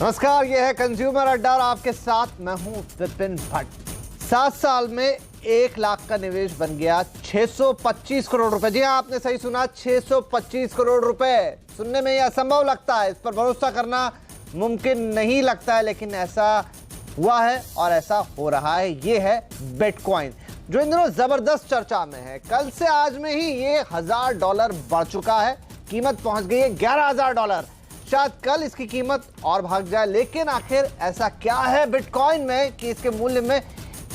नमस्कार, ये है कंज्यूमर अड्डा और आपके साथ मैं हूं विपिन भट्ट। 7 साल में 1 लाख का निवेश बन गया 625 करोड़ रुपए। जी हाँ, आपने सही सुना, 625 करोड़ रुपए। सुनने में ये असंभव लगता है, इस पर भरोसा करना मुमकिन नहीं लगता है, लेकिन ऐसा हुआ है और ऐसा हो रहा है। ये है बिटकॉइन, जो इन दिनों जबरदस्त चर्चा में है। कल से आज में ही ये $1000 बढ़ चुका है, कीमत पहुंच गई है $11,000। शायद कल इसकी कीमत और भाग जाए, लेकिन आखिर ऐसा क्या है बिटकॉइन में कि इसके मूल्य में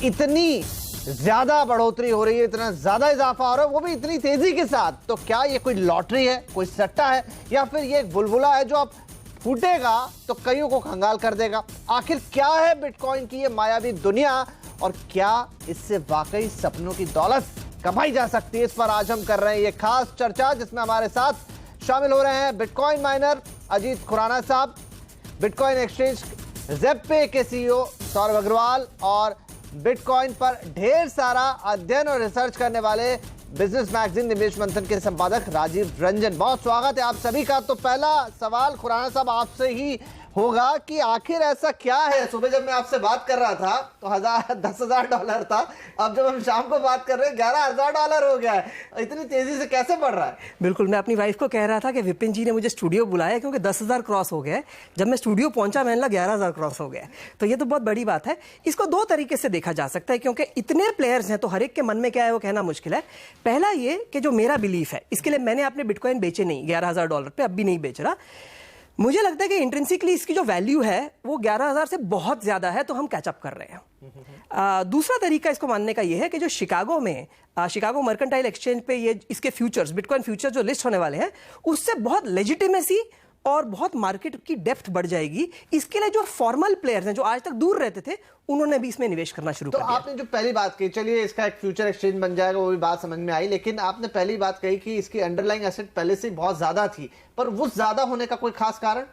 इतनी ज्यादा बढ़ोतरी हो रही है, इतना ज्यादा इजाफा हो रहा है, वो भी इतनी तेजी के साथ। तो क्या ये कोई लॉटरी है, कोई सट्टा है, या फिर ये एक बुलबुला है जो अब फूटेगा तो कईयों को कंगाल कर देगा? आखिर क्या है बिटकॉइन की ये मायावी दुनिया, और क्या इससे वाकई सपनों की दौलत कमाई जा सकती है? इस पर आज हम कर रहे हैं ये खास चर्चा, जिसमें हमारे साथ शामिल हो रहे हैं बिटकॉइन माइनर अजीत खुराना साहब, बिटकॉइन एक्सचेंज ज़ेप्पे के सीईओ सौरभ अग्रवाल, और बिटकॉइन पर ढेर सारा अध्ययन और रिसर्च करने वाले बिजनेस मैगजीन निवेश मंथन के संपादक राजीव रंजन। बहुत स्वागत है आप सभी का। तो पहला सवाल खुराना साहब आपसे ही होगा कि आखिर ऐसा क्या है? सुबह जब मैं आपसे बात कर रहा था तो $10,000 था, अब जब हम शाम को बात कर रहे हैं $11,000 हो गया है। इतनी तेजी से कैसे बढ़ रहा है? बिल्कुल, मैं अपनी वाइफ को कह रहा था कि विपिन जी ने मुझे स्टूडियो बुलाया क्योंकि 10,000 क्रॉस हो गया है। जब मैं स्टूडियो पहुंचा मैंने लगा 11,000 क्रॉस हो गया है। तो ये तो बहुत बड़ी बात है। इसको 2 तरीके से देखा जा सकता है, क्योंकि इतने प्लेयर्स हैं तो हर एक के मन में क्या है वो कहना मुश्किल है। पहला ये कि जो मेरा बिलीफ है, इसके लिए मैंने अपने बिटकॉइन बेचे नहीं $11,000 पे, अब भी नहीं बेच रहा। मुझे लगता है कि इंट्रिंसिकली इसकी जो वैल्यू है वो 11,000 से बहुत ज्यादा है, तो हम कैचअप कर रहे हैं। दूसरा तरीका इसको मानने का ये है कि जो शिकागो में शिकागो मर्केंटाइल एक्सचेंज पे ये इसके फ्यूचर्स, बिटकॉइन फ्यूचर जो लिस्ट होने वाले हैं, उससे बहुत लेजिटिमेसी और बहुत मार्केट की डेप्थ बढ़ जाएगी। इसके लिए जो फॉर्मल प्लेयर्स हैं जो आज तक दूर रहते थे, उन्होंने भी इसमें निवेश करना शुरू कर दिया। तो आपने जो पहली बात कही, चलिए इसका एक फ्यूचर एक्सचेंज बन जाएगा, वो भी बात समझ में आई, लेकिन आपने पहली बात कही कि इसकी अंडरलाइंग एसेट पहले से बहुत ज्यादा थी, पर वो ज्यादा होने का कोई खास कारण?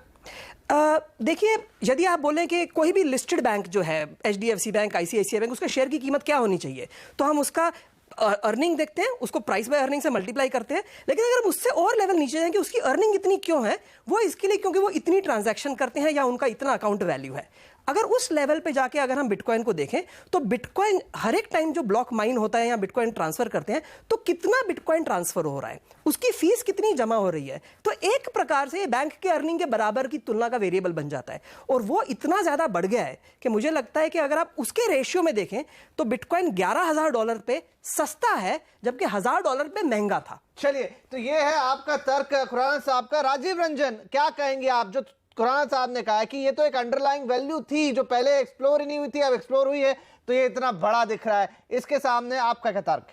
देखिए, यदि आप बोलें कि कोई भी लिस्टेड बैंक जो है, HDFC बैंक, ICICI बैंक, उसका शेयर की कीमत क्या होनी चाहिए, तो हम उसका अर्निंग देखते हैं, उसको प्राइस बाय अर्निंग से मल्टीप्लाई करते हैं। लेकिन अगर हम उससे और लेवल नीचे जाएं कि उसकी अर्निंग इतनी क्यों है, वो इसके लिए क्योंकि वो इतनी ट्रांजैक्शन करते हैं या उनका इतना अकाउंट वैल्यू है। अगर उस लेवल पे जाके अगर हम बिटकॉइन को देखें तो बिटकॉइन हर एक टाइम जो ब्लॉक माइन होता है या बिटकॉइन ट्रांसफर करते हैं, तो कितना बिटकॉइन ट्रांसफर हो रहा है, उसकी फीस कितनी जमा हो रही है, तो एक प्रकार से बैंक के अर्निंग के बराबर की तुलना का वेरिएबल बन जाता है। और वो इतना ज्यादा बढ़ गया है कि मुझे लगता है कि अगर आप उसके रेशियो में देखें तो बिटकॉइन $11,000 पे सस्ता है, जबकि $1,000 पे महंगा था। चलिए, तो ये है आपका तर्क खुराना साहब का। राजीव रंजन, क्या कहेंगे आप? जो खुराना साहब ने कहा कि ये तो एक अंडरलाइंग वैल्यू थी जो पहले एक्सप्लोर ही नहीं हुई थी, अब एक्सप्लोर हुई है तो ये इतना बड़ा दिख रहा है, इसके सामने आपका क्या तर्क?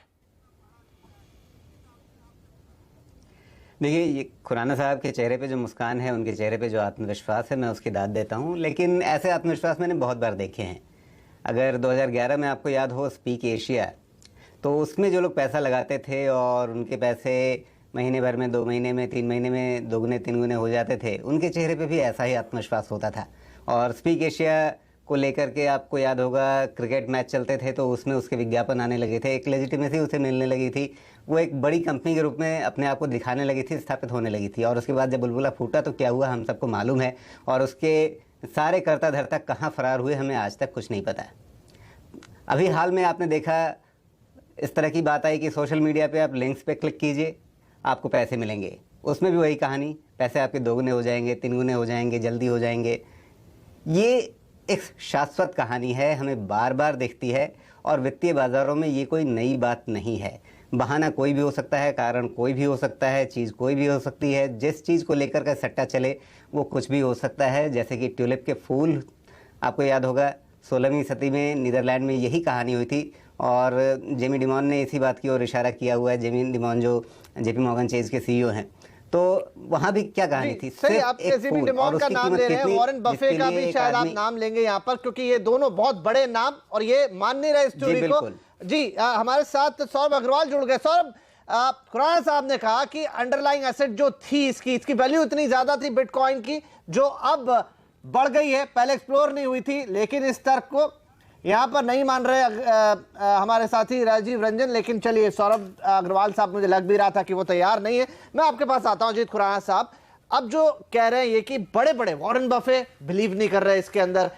देखिए, ये खुराना साहब के चेहरे पे जो मुस्कान है, उनके चेहरे पे जो आत्मविश्वास है, मैं उसकी दाद देता हूँ। लेकिन ऐसे आत्मविश्वास मैंने बहुत बार देखे हैं। अगर 2011 में आपको याद हो स्पीक एशिया, तो उसमें जो लोग पैसा लगाते थे और उनके पैसे महीने भर में, 2 महीने में, 3 महीने में दोगुने 3 गुने हो जाते थे, उनके चेहरे पे भी ऐसा ही आत्मविश्वास होता था। और स्पीक एशिया को लेकर के आपको याद होगा क्रिकेट मैच चलते थे तो उसमें उसके विज्ञापन आने लगे थे, एक लेजिटिमेसी उसे मिलने लगी थी, वो एक बड़ी कंपनी के रूप में अपने आप को दिखाने लगी थी, स्थापित होने लगी थी। और उसके बाद जब बुलबुला फूटा तो क्या हुआ हम सबको मालूम है, और उसके सारे कर्ता धर्ता कहाँ फरार हुए हमें आज तक कुछ नहीं पता। अभी हाल में आपने देखा इस तरह की बात आई कि सोशल मीडिया पे आप लिंक्स पे क्लिक कीजिए, आपको पैसे मिलेंगे। उसमें भी वही कहानी, पैसे आपके 2 गुने हो जाएंगे, 3 गुने हो जाएंगे, जल्दी हो जाएंगे। ये एक शाश्वत कहानी है, हमें बार बार दिखती है, और वित्तीय बाज़ारों में ये कोई नई बात नहीं है। बहाना कोई भी हो सकता है, कारण कोई भी हो सकता है, चीज़ कोई भी हो सकती है। जिस चीज़ को लेकर का सट्टा चले वो कुछ भी हो सकता है। जैसे कि ट्यूलिप के फूल, आपको याद होगा 16वीं सदी में नीदरलैंड में यही कहानी हुई थी, और जेमी डिमॉन ने इसी बात की ओर इशारा किया हुआ है। जेमी डिमॉन जो JP मॉर्गन चेज के CEO हैं, तो वहां भी क्या कहानी थी? सही, आप जेमी डिमॉन का नाम ले रहे हैं, वॉरेन बफे का भी शायद आप नाम लेंगे यहाँ पर, क्योंकि ये दोनों बहुत बड़े नाम और ये मान नहीं रहे स्टोरी को। जी, हमारे साथ सौरभ अग्रवाल जुड़ गए। सौरभ, खुराना साहब ने कहा कि अंडरलाइंग एसेट जो थी इसकी वैल्यू इतनी ज्यादा थी बिटकॉइन की, जो अब बढ़ गई है, पहले एक्सप्लोर नहीं हुई थी, लेकिन इस तर्क को यहाँ पर नहीं मान रहे हमारे साथी राजीव रंजन। लेकिन चलिए, सौरभ अग्रवाल साहब, मुझे लग भी रहा था कि वो तैयार नहीं है। मैं आपके पास आता हूँ अजीत खुराना साहब। अब जो कह रहे हैं ये कि बड़े बड़े वॉरेन बफे बिलीव नहीं कर रहे इसके अंदर,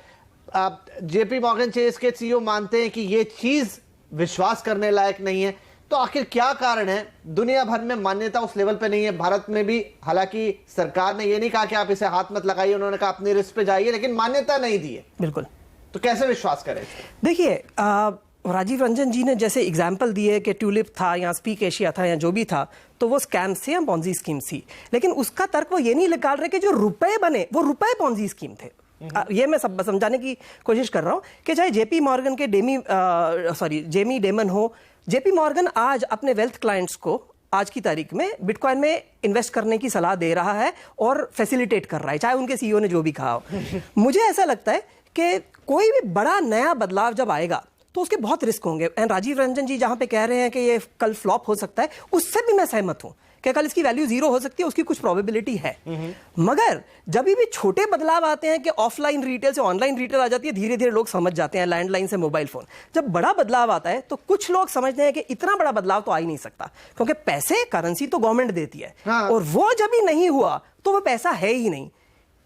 जेपी मॉर्गन चेस के सीईओ मानते हैं कि ये चीज विश्वास करने लायक नहीं है। तो आखिर क्या कारण है? दुनिया भर में मान्यता उस लेवल पे नहीं है, भारत में भी हालांकि सरकार ने ये नहीं कहा कि आप इसे हाथ मत लगाइए, उन्होंने कहा अपनी रिस्क पे जाइए, लेकिन मान्यता नहीं दी है। बिल्कुल। तो कैसे विश्वास करें? देखिए, राजीव रंजन जी ने जैसे एग्जाम्पल दिए कि ट्यूलिप था या स्पीक एशिया था या जो भी था, तो वो स्कैम थे या पॉन्जी स्कीम थी, लेकिन उसका तर्क वो ये नहीं निकाल रहे कि जो रुपए बने वो रुपए पॉन्जी स्कीम थे। ये मैं सब समझाने की कोशिश कर रहा हूं कि चाहे जेपी मॉर्गन के जेमी डेमन हो, जेपी मॉर्गन आज अपने वेल्थ क्लाइंट्स को आज की तारीख में बिटकॉइन में इन्वेस्ट करने की सलाह दे रहा है और फैसिलिटेट कर रहा है, चाहे उनके सीईओ ने जो भी कहा हो। मुझे ऐसा लगता है कि कोई भी बड़ा नया बदलाव जब आएगा तो उसके बहुत रिस्क होंगे। एंड राजीव रंजन जी जहां पे कह रहे हैं कि ये कल फ्लॉप हो सकता है, उससे भी मैं सहमत हूं कि कल इसकी वैल्यू 0 हो सकती है, उसकी कुछ प्रोबेबिलिटी है। मगर जब भी छोटे बदलाव आते हैं कि ऑफलाइन रिटेल से ऑनलाइन रिटेल आ जाती है, धीरे धीरे लोग समझ जाते हैं, लैंडलाइन से मोबाइल फोन। जब बड़ा बदलाव आता है तो कुछ लोग समझते हैं कि इतना बड़ा बदलाव तो आ ही नहीं सकता, क्योंकि पैसे करेंसी तो गवर्नमेंट देती है। हाँ। और वो जब भी नहीं हुआ तो वो पैसा है ही नहीं।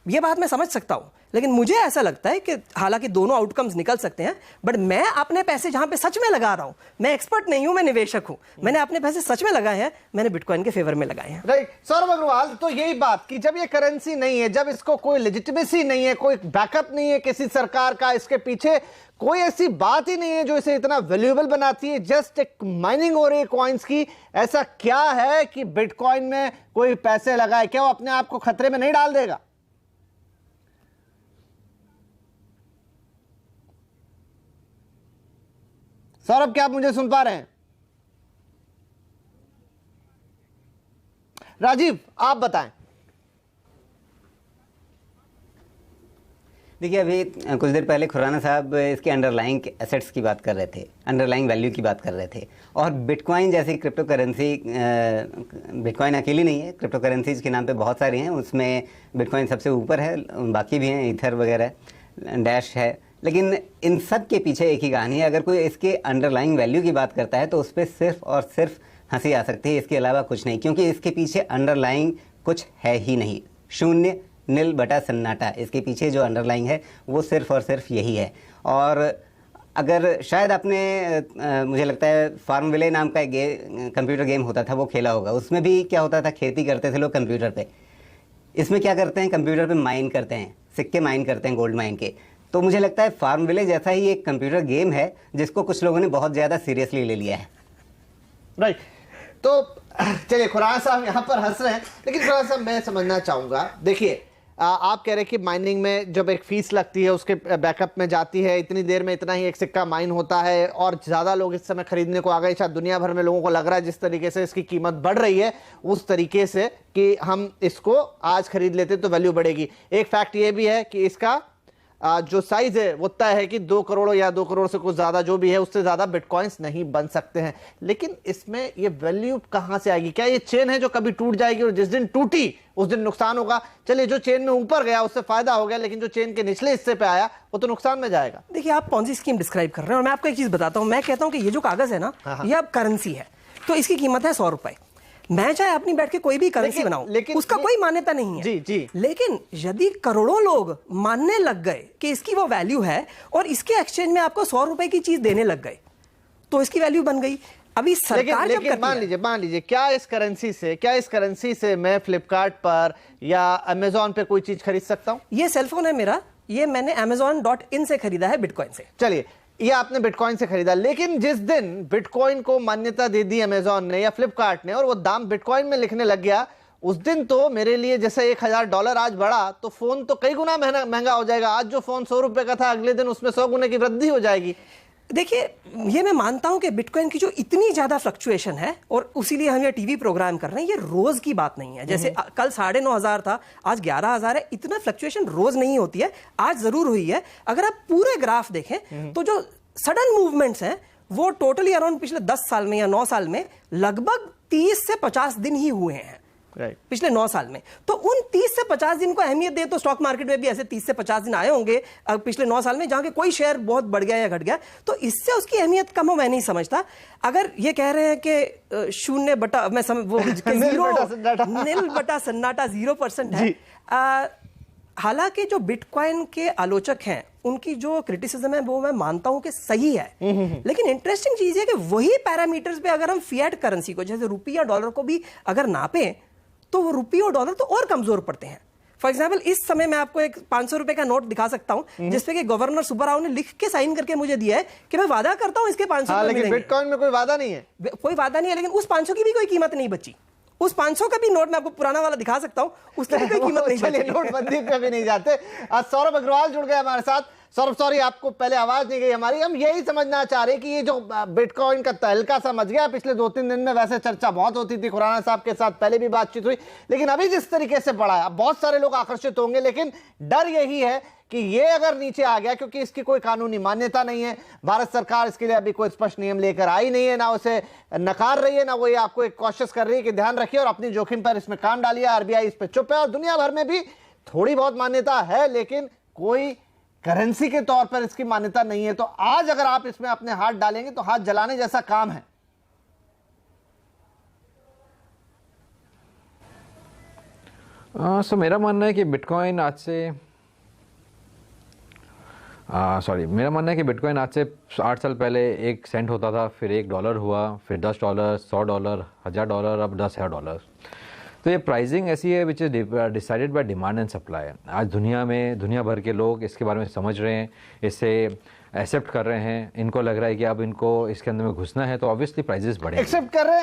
ये बात मैं समझ सकता हूं, लेकिन मुझे ऐसा लगता है कि हालांकि दोनों आउटकम्स निकल सकते हैं, बट मैं अपने पैसे जहां पे सच में लगा रहा हूं, मैं एक्सपर्ट नहीं हूं, मैं निवेशक हूं, मैंने अपने पैसे सच में लगाए हैं, मैंने बिटकॉइन के फेवर में लगाए हैं। राइट। सौरभ अग्रवाल, तो यही बात कि जब ये करेंसी नहीं है, जब इसको कोई लेजिटिमेसी नहीं है, कोई बैकअप नहीं है किसी सरकार का, इसके पीछे कोई ऐसी बात ही नहीं है जो इसे इतना वैल्यूएबल बनाती है, जस्ट एक माइनिंग हो रही है कॉइन्स की, ऐसा क्या है कि बिटकॉइन में कोई पैसे लगाए? क्या वो अपने आप को खतरे में नहीं डाल देगा? सौरभ, क्या आप मुझे सुन पा रहे हैं? राजीव, आप बताएं। देखिए, अभी कुछ देर पहले खुराना साहब इसके अंडरलाइंग एसेट्स की बात कर रहे थे, अंडरलाइंग वैल्यू की बात कर रहे थे। और बिटकॉइन जैसी क्रिप्टो करेंसी, बिटकॉइन अकेली नहीं है, क्रिप्टो करेंसीज के नाम पे बहुत सारी हैं, उसमें बिटकॉइन सबसे ऊपर है, बाकी भी हैं, ईथर वगैरह, डैश है। लेकिन इन सब के पीछे एक ही कहानी है। अगर कोई इसके अंडरलाइंग वैल्यू की बात करता है तो उस पर सिर्फ और सिर्फ हंसी आ सकती है, इसके अलावा कुछ नहीं, क्योंकि इसके पीछे अंडरलाइंग कुछ है ही नहीं। शून्य, नील बटा सन्नाटा, इसके पीछे जो अंडरलाइंग है वो सिर्फ और सिर्फ यही है। और अगर शायद आपने मुझे लगता है फार्मविले नाम का एक कंप्यूटर गेम होता था, वो खेला होगा। उसमें भी क्या होता था, खेती करते थे लोग कंप्यूटर पे। इसमें क्या करते हैं, कंप्यूटर पे माइन करते हैं, सिक्के माइन करते हैं, गोल्ड माइन के। तो मुझे लगता है फार्मविले जैसा ही एक कंप्यूटर गेम है जिसको कुछ लोगों ने बहुत ज़्यादा सीरियसली ले लिया है। राइट। तो चलिए, खुराना साहब यहाँ पर हंस रहे हैं, लेकिन खुराना साहब मैं समझना चाहूँगा, देखिए आप कह रहे हैं कि माइनिंग में जब एक फीस लगती है उसके बैकअप में जाती है, इतनी देर में इतना ही एक सिक्का माइन होता है और ज़्यादा लोग इस समय खरीदने को आ गए। शायद दुनिया भर में लोगों को लग रहा है जिस तरीके से इसकी कीमत बढ़ रही है उस तरीके से कि हम इसको आज खरीद लेते तो वैल्यू बढ़ेगी। एक फैक्ट ये भी है कि इसका जो साइज है वो तय है कि 2 करोड़ या 2 करोड़ से कुछ ज्यादा जो भी है उससे ज्यादा बिटकॉइंस नहीं बन सकते हैं। लेकिन इसमें ये वैल्यू कहां से आएगी? क्या ये चेन है जो कभी टूट जाएगी और जिस दिन टूटी उस दिन नुकसान होगा? चलिए, जो चेन में ऊपर गया उससे फायदा हो गया, लेकिन जो चेन के निचले हिस्से पे आया वो तो नुकसान में जाएगा। देखिए, आप पॉन्जी स्कीम डिस्क्राइब कर रहे हैं और मैं आपको एक चीज बताता हूं। मैं कहता हूं कि ये जो कागज है ना, ये अब करेंसी है, तो इसकी कीमत है 100 रुपए। मैं चाहे अपनी बैठ के कोई भी करेंसी बनाऊं, लेकिन उसका कोई मान्यता नहीं है। जी जी। लेकिन यदि करोड़ों लोग मानने लग गए कि इसकी वो वैल्यू है और इसके एक्सचेंज में आपको 100 रुपए की चीज देने लग गए, तो इसकी वैल्यू बन गई। अभी सरकार लेकिन मान लीजिए क्या इस करेंसी से मैं फ्लिपकार्ट पर या अमेजॉन पे कोई चीज खरीद सकता हूं? ये सेलफोन है मेरा, ये मैंने amazon.in से खरीदा है, बिटकॉइन से। चलिए, ये आपने बिटकॉइन से खरीदा, लेकिन जिस दिन बिटकॉइन को मान्यता दे दी अमेजॉन ने या फ्लिपकार्ट ने और वो दाम बिटकॉइन में लिखने लग गया, उस दिन तो मेरे लिए जैसे $1000 आज बढ़ा तो फोन तो कई गुना महंगा हो जाएगा। आज जो फोन 100 रुपए का था, अगले दिन उसमें 100 गुने की वृद्धि हो जाएगी। देखिए, ये मैं मानता हूं कि बिटकॉइन की जो इतनी ज्यादा फ्लक्चुएशन है और उसीलिए हम ये टीवी प्रोग्राम कर रहे हैं, ये रोज की बात नहीं है। जैसे कल 9,500 था, आज 11,000 है। इतना फ्लक्चुएशन रोज नहीं होती है, आज जरूर हुई है। अगर आप पूरे ग्राफ देखें तो जो सडन मूवमेंट्स हैं वो टोटली अराउंड पिछले 10 साल में या 9 साल में लगभग 30 से 50 दिन ही हुए हैं। पिछले 9 साल में। तो उन 30 से 50 दिन को अहमियत दे तो स्टॉक मार्केट में भी ऐसे 30 से 50 दिन आए होंगे पिछले 9 साल में जहां के कोई शेयर बहुत बढ़ गया या घट गया, तो इससे उसकी अहमियत कम हो मैं नहीं समझता। अगर ये कह रहे हैं कि 0% है, हालांकि जो बिटकॉइन के आलोचक हैं उनकी जो क्रिटिसिज्म है वो मैं मानता हूं कि सही है, लेकिन इंटरेस्टिंग चीज है कि वही पैरामीटर्स पे अगर हम फिएट करेंसी को जैसे रुपये या डॉलर को भी अगर नापें तो वो रुपये और डॉलर तो और कमजोर पड़ते हैं। फॉर एग्जाम्पल इस समय मैं आपको एक 500 रुपए का नोट दिखा सकता हूं जिसपे कि गवर्नर सुब्बाराव ने लिख के साइन करके मुझे दिया है कि मैं वादा करता हूं इसके 500 रुपए लेकिन बिटकॉइन में कोई वादा नहीं है, कोई वादा नहीं है, लेकिन उस 500 की भी कोई कीमत नहीं बची। उस 500 का भी नोट मैं आपको पुराना वाला दिखा सकता हूं, उसकी भी कोई कीमत नहीं बची। नोटबंदी पे भी नहीं जाते। आज सौरभ अग्रवाल जुड़ गए हमारे साथ। सौरभ सॉरी आपको पहले आवाज नहीं गई हमारी। हम यही समझना चाह रहे कि ये जो बिटकॉइन का तहलका सा मच गया पिछले 2-3 दिन में, वैसे चर्चा बहुत होती थी, खुराना साहब के साथ पहले भी बातचीत हुई, लेकिन अभी जिस तरीके से बढ़ा है बहुत सारे लोग आकर्षित होंगे, लेकिन डर यही है कि ये अगर नीचे आ गया, क्योंकि इसकी कोई कानूनी मान्यता नहीं है, भारत सरकार इसके लिए अभी कोई स्पष्ट नियम लेकर आई नहीं है, ना उसे नकार रही है, ना वो ये आपको एक कॉशियस कर रही है कि ध्यान रखिए और अपनी जोखिम पर इसमें काम डालिए, आरबीआई इस पर चुप है। और दुनिया भर में भी थोड़ी बहुत मान्यता है लेकिन कोई करेंसी के तौर पर इसकी मान्यता नहीं है। तो आज अगर आप इसमें अपने हाथ डालेंगे तो हाथ जलाने जैसा काम है। मेरा मानना है कि बिटकॉइन आज से मेरा मानना है कि बिटकॉइन आज से 8 साल पहले 1 सेंट होता था, फिर $1 हुआ, फिर $10, $100, $1000, अब $10,000। तो ये प्राइसिंग ऐसी है which is decided by demand and supply. आज दुनिया भर के लोग इसके बारे में समझ रहे हैं, इसे एक्सेप्ट कर रहे हैं, इनको लग रहा है कि अब इनको इसके अंदर में घुसना है, तो ऑब्वियसली प्राइसेस बढ़ेंगे। एक्सेप्ट कर रहे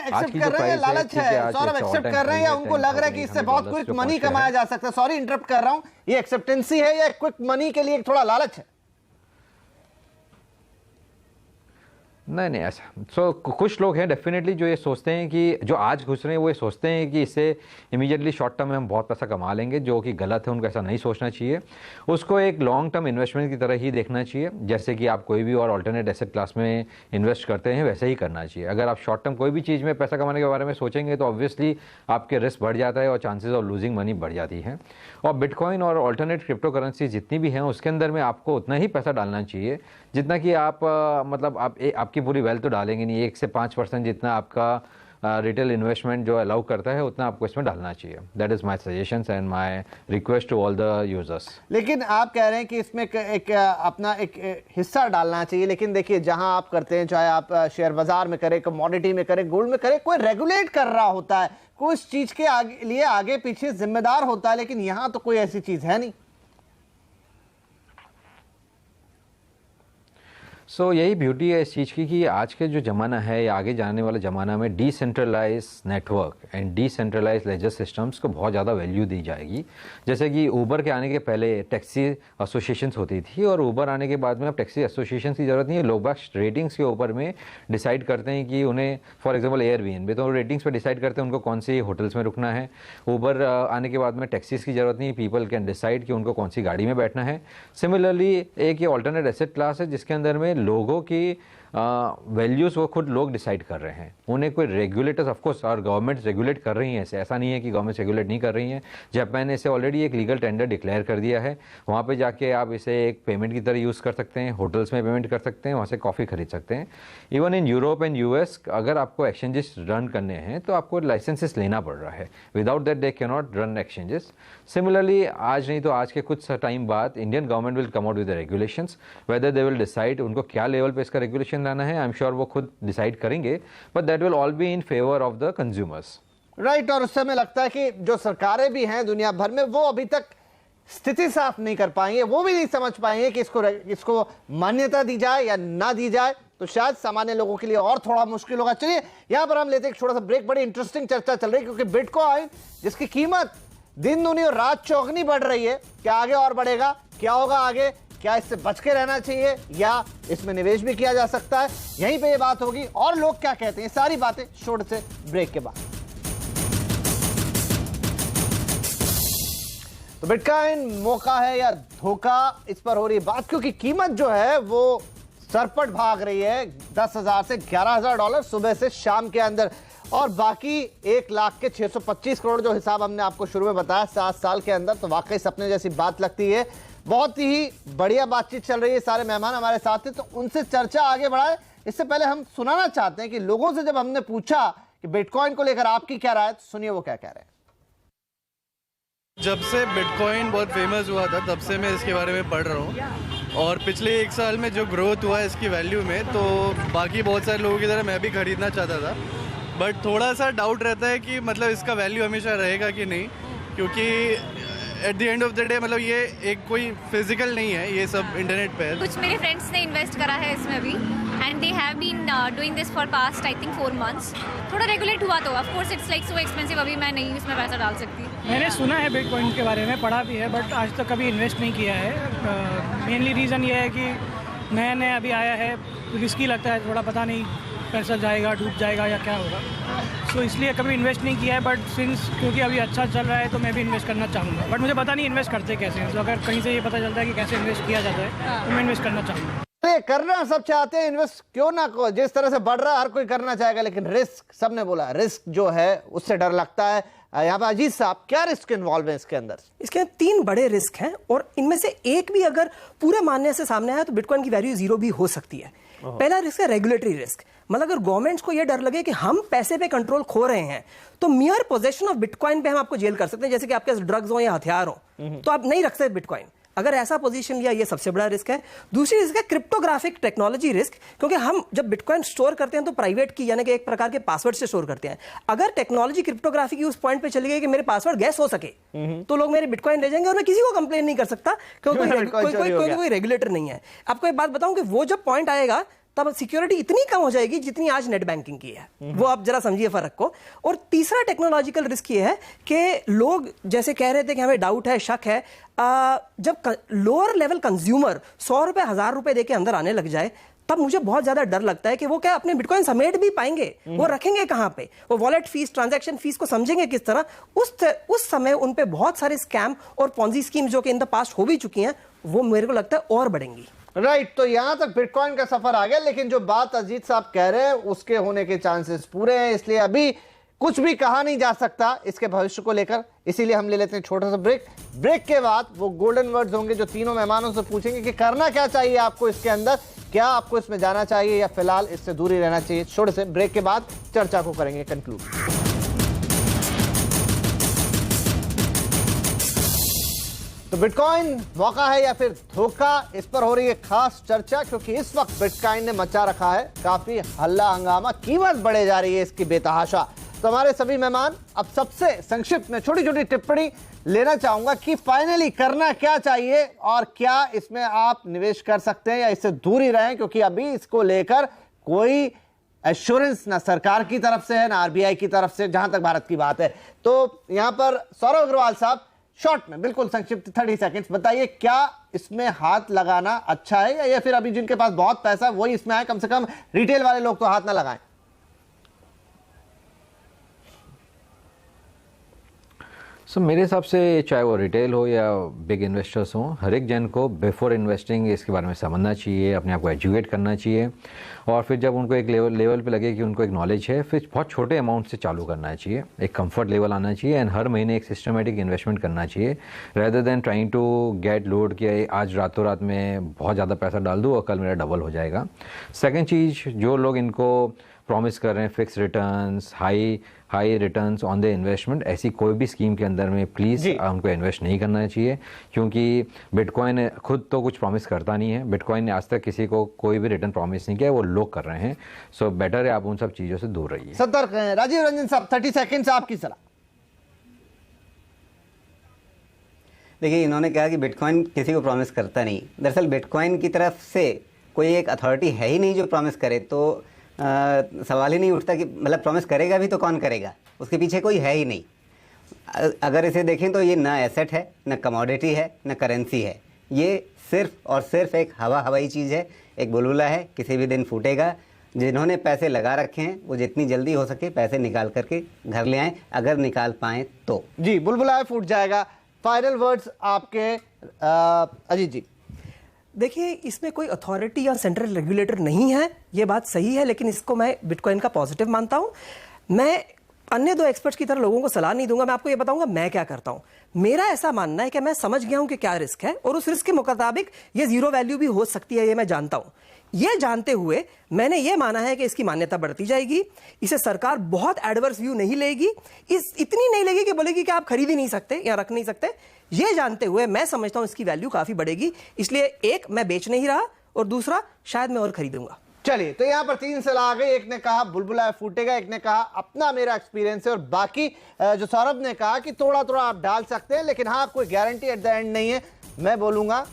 हैं, लालच है, सौरभ एक्सेप्ट कर रहे हैं या उनको लग रहा है कि इससे बहुत क्विक मनी कमाया जा सकता है? सॉरी इंटरप्ट कर रहा हूं, ये एक्सेप्टेंसी है या क्विक मनी के लिए थोड़ा लालच है? नहीं ऐसा कुछ लोग हैं डेफिनेटली जो ये सोचते हैं कि जो आज घुस रहे हैं वो ये सोचते हैं कि इससे इमीडिएटली शॉर्ट टर्म में हम बहुत पैसा कमा लेंगे, जो कि गलत है। उनको ऐसा नहीं सोचना चाहिए, उसको एक लॉन्ग टर्म इन्वेस्टमेंट की तरह ही देखना चाहिए। जैसे कि आप कोई भी और अल्टरनेट एसेट क्लास में इन्वेस्ट करते हैं वैसे ही करना चाहिए। अगर आप शॉर्ट टर्म कोई भी चीज़ में पैसा कमाने के बारे में सोचेंगे तो ऑब्वियसली आपके रिस्क बढ़ जाता है और चांसेस ऑफ लूजिंग मनी बढ़ जाती है। और बिटकॉइन और अल्टरनेट क्रिप्टो करेंसी जितनी भी हैं उसके अंदर में आपको उतना ही पैसा डालना चाहिए जितना कि आप मतलब आपकी पूरी वेल्थ तो डालेंगे नहीं, 1 से 5% जितना आपका रिटेल इन्वेस्टमेंट जो अलाउ करता है उतना आपको इसमें डालना चाहिए। That is my suggestions and my request to all the users. लेकिन आप कह रहे हैं कि इसमें एक अपना एक हिस्सा डालना चाहिए, लेकिन देखिए जहां आप करते हैं, चाहे आप शेयर बाजार में करें, कमोडिटी में करें, गोल्ड में करें, कोई रेगुलेट कर रहा होता है, कोई इस चीज के लिए आगे पीछे जिम्मेदार होता है, लेकिन यहां तो कोई ऐसी चीज है नहीं। यही ब्यूटी है इस चीज़ की कि आज के जो ज़माना है या आगे जाने वाले ज़माना में decentralize network and decentralize ledger systems को बहुत ज़्यादा वैल्यू दी जाएगी। जैसे कि ऊबर के आने के पहले टैक्सी एसोसिएशंस होती थी और ऊबर आने के बाद में अब टैक्सी एसोसिएशंस की ज़रूरत नहीं है। लोग रेटिंग्स के ऊपर में डिसाइड करते हैं कि उन्हें, फॉर एग्जाम्पल एयरबीएनबी, तो रेटिंग्स पर डिसाइड करते हैं उनको कौन सी होटल्स में रुकना है। ऊबर आने के बाद में टैक्सीज़ की ज़रूरत नहीं है, पीपल कैन डिसाइड कि उनको कौन सी गाड़ी में बैठना है। सिमिलरली एक ये ऑल्टरनेट एसेट क्लास है जिसके अंदर में लोगों की वैल्यूज़ वो खुद लोग डिसाइड कर रहे हैं, उन्हें कोई रेगुलेटर्स ऑफ कोर्स और गवर्नमेंट रेगुलेट कर रही हैं, ऐसा नहीं है कि गवर्नमेंट रेगुलेट नहीं कर रही हैं। जापान ने इसे ऑलरेडी एक लीगल टेंडर डिक्लेयर कर दिया है, वहाँ पे जाके आप इसे एक पेमेंट की तरह यूज़ कर सकते हैं, होटल्स में पेमेंट कर सकते हैं, वहाँ से कॉफ़ी खरीद सकते हैं। Even in Europe and US अगर आपको एक्सचेंजेस रन करने हैं तो आपको लाइसेंसेस लेना पड़ रहा है, without that they can not run exchanges. Similarly आज नहीं तो आज के कुछ टाइम बाद Indian government will come out with the regulations, whether they will decide उनको क्या लेवल पे इसका रेगुलेशन लाना है, आई एम श्योर वो खुद डिसाइड करेंगे, but that will all be in favour of the consumers. Right. और उससे हमें लगता है कि जो सरकारें भी हैं दुनिया भर में वो अभी तक स्थिति साफ नहीं कर पाएंगे, वो भी नहीं समझ पाएंगे कि इसको मान्यता दी जाए या ना दी जाए, तो शायद सामान्य लोगों के लिए और थोड़ा मुश्किल होगा। चलिए यहां पर हम लेते हैं एक छोटा सा ब्रेक। बड़ी इंटरेस्टिंग चर्चा चल रही है क्योंकि बिटकॉइन जिसकी कीमत दिन दूनी और रात चौगनी बढ़ रही है, क्या आगे और बढ़ेगा? क्या होगा आगे? क्या इससे बच के रहना चाहिए या इसमें निवेश भी किया जा सकता है? यहीं पे ये बात होगी। और लोग क्या कहते हैं, सारी बातें छोटे से ब्रेक के बाद। तो बिटकॉइन मौका है या धोखा, इस पर हो रही बात, क्योंकि कीमत जो है वो सरपट भाग रही है 10,000 से 11,000 डॉलर सुबह से शाम के अंदर। और बाकी 1 लाख के 625 करोड़ जो हिसाब हमने आपको शुरू में बताया 7 साल के अंदर, तो वाकई सपने जैसी बात लगती है। बहुत ही बढ़िया बातचीत चल रही है, सारे मेहमान हमारे साथ हैं, तो उनसे चर्चा आगे बढ़ाए। इससे पहले हम सुनाना चाहते हैं कि लोगों से जब हमने पूछा कि बिटकॉइन को लेकर आपकी क्या राय है, तो सुनिए वो क्या कह रहे हैं। जब से बिटकॉइन बहुत फेमस हुआ था तब से मैं इसके बारे में पढ़ रहा हूँ, और पिछले 1 साल में जो ग्रोथ हुआ है इसकी वैल्यू में, तो बाकी बहुत सारे लोगों की तरह मैं भी खरीदना चाहता था, बट थोड़ा सा डाउट रहता है कि मतलब इसका वैल्यू हमेशा रहेगा कि नहीं, क्योंकि at the end of the day मतलब ये एक कोई फिजिकल नहीं है, ये सब इंटरनेट पे है। कुछ मेरे फ्रेंड्स ने इन्वेस्ट करा है इसमें भी, and they have been doing this for past I think 4 months. थोड़ा रेगुलेट हुआ तो of course it's like so expensive, अभी मैं नहीं इसमें पैसा डाल सकती। मैंने सुना है बिटकॉइन के बारे में, पढ़ा भी है, बट आज तक कभी इन्वेस्ट नहीं किया है। मेनली रीज़न ये है कि नया नया अभी आया है, रिस्की लगता है थोड़ा, पता नहीं पैसा जाएगा, डूब जाएगा या क्या होगा, सो इसलिए कभी इन्वेस्ट नहीं किया है। बट सिंस क्योंकि अभी अच्छा चल रहा है तो मैं भी इन्वेस्ट करना चाहूँगा, बट मुझे पता नहीं इन्वेस्ट करते कैसे हैं, तो अगर कहीं से ये पता चलता है कि कैसे इन्वेस्ट किया जाता है तो मैं इन्वेस्ट करना चाहूँगा। करना सब चाहते हैं, इन्वेस्ट क्यों ना को, जिस तरह से बढ़ रहा है हर कोई करना चाहेगा, लेकिन रिस्क, सबने बोला रिस्क जो है उससे डर लगता है। यहाँ पे अजीत साहब, क्या रिस्क इन्वॉल्व है इसके अंदर? इसके अंदर 3 बड़े रिस्क हैं, और इनमें से एक भी अगर पूरे मानने से सामने आया तो बिटकॉइन की वैल्यू 0 भी हो सकती है। पहला रिस्क है रेगुलेटरी रिस्क, मतलब अगर गवर्नमेंट्स को यह डर लगे कि हम पैसे पे कंट्रोल खो रहे हैं, तो मियर पोजेशन ऑफ बिटकॉइन पे हम आपको जेल कर सकते हैं, जैसे कि आपके ड्रग्स हो या हथियार हो, तो आप नहीं रख सकते बिटकॉइन। अगर ऐसा पोजीशन लिया, ये सबसे बड़ा रिस्क है। दूसरी रिस्क है क्रिप्टोग्राफिक टेक्नोलॉजी रिस्क, क्योंकि हम जब बिटकॉइन स्टोर करते हैं तो प्राइवेट की यानी कि एक प्रकार के पासवर्ड से स्टोर करते हैं। अगर टेक्नोलॉजी क्रिप्टोग्राफी की उस पॉइंट पे चली गई कि मेरे पासवर्ड गैस हो सके, तो लोग मेरे बिटकॉइन ले जाएंगे और मैं किसी को कंप्लेन नहीं कर सकता, क्योंकि कोई रेगुलेटर नहीं है। आपको एक बात बताऊं कि वो जब पॉइंट आएगा तब सिक्योरिटी इतनी कम हो जाएगी जितनी आज नेट बैंकिंग की है। वो आप जरा समझिए फर्क को। और तीसरा टेक्नोलॉजिकल रिस्क ये है कि लोग जैसे कह रहे थे कि हमें डाउट है, शक है, जब लोअर लेवल कंज्यूमर 100 रुपए 1000 रुपए देके अंदर आने लग जाए, तब मुझे बहुत ज्यादा डर लगता है कि वो क्या अपने बिटकॉइन समेट भी पाएंगे, वो रखेंगे कहां पे, वो वॉलेट फीस, ट्रांजैक्शन फीस को समझेंगे किस तरह। उस समय उन पे बहुत सारे स्कैम और पॉन्जी स्कीम जो कि इन द पास्ट हो भी चुकी हैं, वो मेरे को लगता है और बढ़ेंगी। राइट, तो यहां तक बिटकॉइन का सफर आ गया, लेकिन जो बात अजीत साहब कह रहे हैं उसके होने के चांसेस पूरे हैं, इसलिए अभी कुछ भी कहा नहीं जा सकता इसके भविष्य को लेकर। इसीलिए हम ले लेते हैं छोटा सा ब्रेक। ब्रेक के बाद वो गोल्डन वर्ड्स होंगे जो तीनों मेहमानों से पूछेंगे कि करना क्या चाहिए आपको इसके अंदर, क्या आपको इसमें जाना चाहिए या फिलहाल इससे दूर ही रहना चाहिए। छोटे से ब्रेक के बाद चर्चा को करेंगे कंक्लूड। तो बिटकॉइन मौका है या फिर धोखा, इस पर हो रही है खास चर्चा, क्योंकि इस वक्त बिटकॉइन ने मचा रखा है काफी हल्ला हंगामा, कीमत बढ़े जा रही है इसकी बेतहाशा। तो हमारे सभी मेहमान, अब सबसे संक्षिप्त में छोटी छोटी टिप्पणी लेना चाहूंगा कि फाइनली करना क्या चाहिए और क्या इसमें आप निवेश कर सकते हैं या इससे दूर ही रहें, क्योंकि अभी इसको लेकर कोई एश्योरेंस ना सरकार की तरफ से है ना आरबीआई की तरफ से, जहां तक भारत की बात है। तो यहां पर सौरभ अग्रवाल साहब, शॉर्ट में बिल्कुल संक्षिप्त 30 सेकंड्स बताइए, क्या इसमें हाथ लगाना अच्छा है या फिर अभी जिनके पास बहुत पैसा है वही इसमें आए, कम से कम रिटेल वाले लोग तो हाथ ना लगाएं? मेरे हिसाब से चाहे वो रिटेल हो या बिग इन्वेस्टर्स हो, हर एक जन को बिफोर इन्वेस्टिंग इसके बारे में समझना चाहिए, अपने आप को एजुकेट करना चाहिए, और फिर जब उनको एक लेवल पे लगे कि उनको एक नॉलेज है, फिर बहुत छोटे अमाउंट से चालू करना चाहिए, एक कंफर्ट लेवल आना चाहिए, एंड हर महीने एक सिस्टमेटिक इन्वेस्टमेंट करना चाहिए, rather than trying to get load कि आज रातों रात में बहुत ज़्यादा पैसा डाल दूँ और कल मेरा डबल हो जाएगा। सेकेंड चीज़, जो लोग इनको प्रॉमिस कर रहे हैं fix returns, high returns on the investment, ऐसी कोई भी स्कीम के अंदर में प्लीज़ उनको इन्वेस्ट नहीं करना चाहिए, क्योंकि बिटकॉइन खुद तो कुछ प्रॉमिस करता नहीं है। बिटकॉइन ने आज तक किसी को कोई भी रिटर्न प्रॉमिस नहीं किया, वो लोग कर रहे हैं। सो बेटर है आप उन सब चीज़ों से दूर रहिए। सतर्क हैं। राजीव रंजन साहब, 30 सेकेंड्स आपकी सलाह। देखिए, इन्होंने कहा कि बिटकॉइन किसी को प्रॉमिस करता नहीं। दरअसल बिटकॉइन की तरफ से कोई एक अथॉरिटी है ही नहीं जो प्रॉमिस करे, तो सवाल ही नहीं उठता कि मतलब प्रॉमिस करेगा भी तो कौन करेगा, उसके पीछे कोई है ही नहीं। अगर इसे देखें तो ये ना एसेट है, ना कमोडिटी है, ना करेंसी है, ये सिर्फ और सिर्फ एक हवाई चीज़ है, एक बुलबुला है, किसी भी दिन फूटेगा। जिन्होंने पैसे लगा रखे हैं वो जितनी जल्दी हो सके पैसे निकाल करके घर ले आएं, अगर निकाल पाएँ तो। जी, बुलबुला है, फूट जाएगा। फाइनल वर्ड्स आपके अजीत जी। देखिए, इसमें कोई अथॉरिटी या सेंट्रल रेगुलेटर नहीं है, ये बात सही है, लेकिन इसको मैं बिटकॉइन का पॉजिटिव मानता हूं। मैं अन्य दो एक्सपर्ट्स की तरह लोगों को सलाह नहीं दूंगा, मैं आपको ये बताऊंगा मैं क्या करता हूं। मेरा ऐसा मानना है कि मैं समझ गया हूं कि क्या रिस्क है और उस रिस्क के मुताबिक ये जीरो वैल्यू भी हो सकती है, ये मैं जानता हूं। ये जानते हुए मैंने ये माना है कि इसकी मान्यता बढ़ती जाएगी, इसे सरकार बहुत एडवर्स व्यू नहीं लेगी, इतनी नहीं लेगी कि बोलेगी कि आप खरीद ही नहीं सकते या रख नहीं सकते। ये जानते हुए मैं समझता हूं इसकी वैल्यू काफी बढ़ेगी, इसलिए एक, मैं बेच नहीं रहा, और दूसरा, शायद मैं और खरीदूंगा। चलिए, तो यहां पर 3 सलाह आ गई। एक ने कहा बुलबुला फूटेगा, एक ने कहा अपना मेरा एक्सपीरियंस है, और बाकी जो सौरभ ने कहा कि थोड़ा थोड़ा आप डाल सकते हैं, लेकिन हाँ, कोई गारंटी एट द एंड नहीं है। मैं बोलूंगा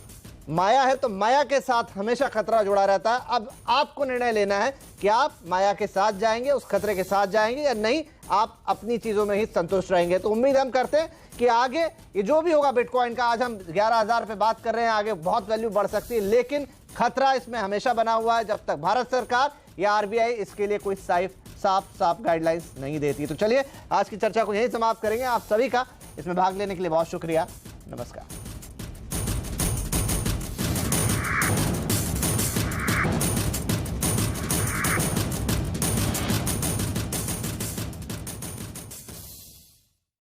माया है तो माया के साथ हमेशा खतरा जुड़ा रहता है। अब आपको निर्णय लेना है कि आप माया के साथ जाएंगे, उस खतरे के साथ जाएंगे, या नहीं आप अपनी चीजों में ही संतुष्ट रहेंगे। तो उम्मीद हम करते हैं कि आगे ये जो भी होगा बिटकॉइन का, आज हम 11,000 पे बात कर रहे हैं, आगे बहुत वैल्यू बढ़ सकती है, लेकिन खतरा इसमें हमेशा बना हुआ है जब तक भारत सरकार या आरबीआई इसके लिए कोई साफ गाइडलाइंस नहीं देती। तो चलिए, आज की चर्चा को यहीं समाप्त करेंगे। आप सभी का इसमें भाग लेने के लिए बहुत शुक्रिया। नमस्कार।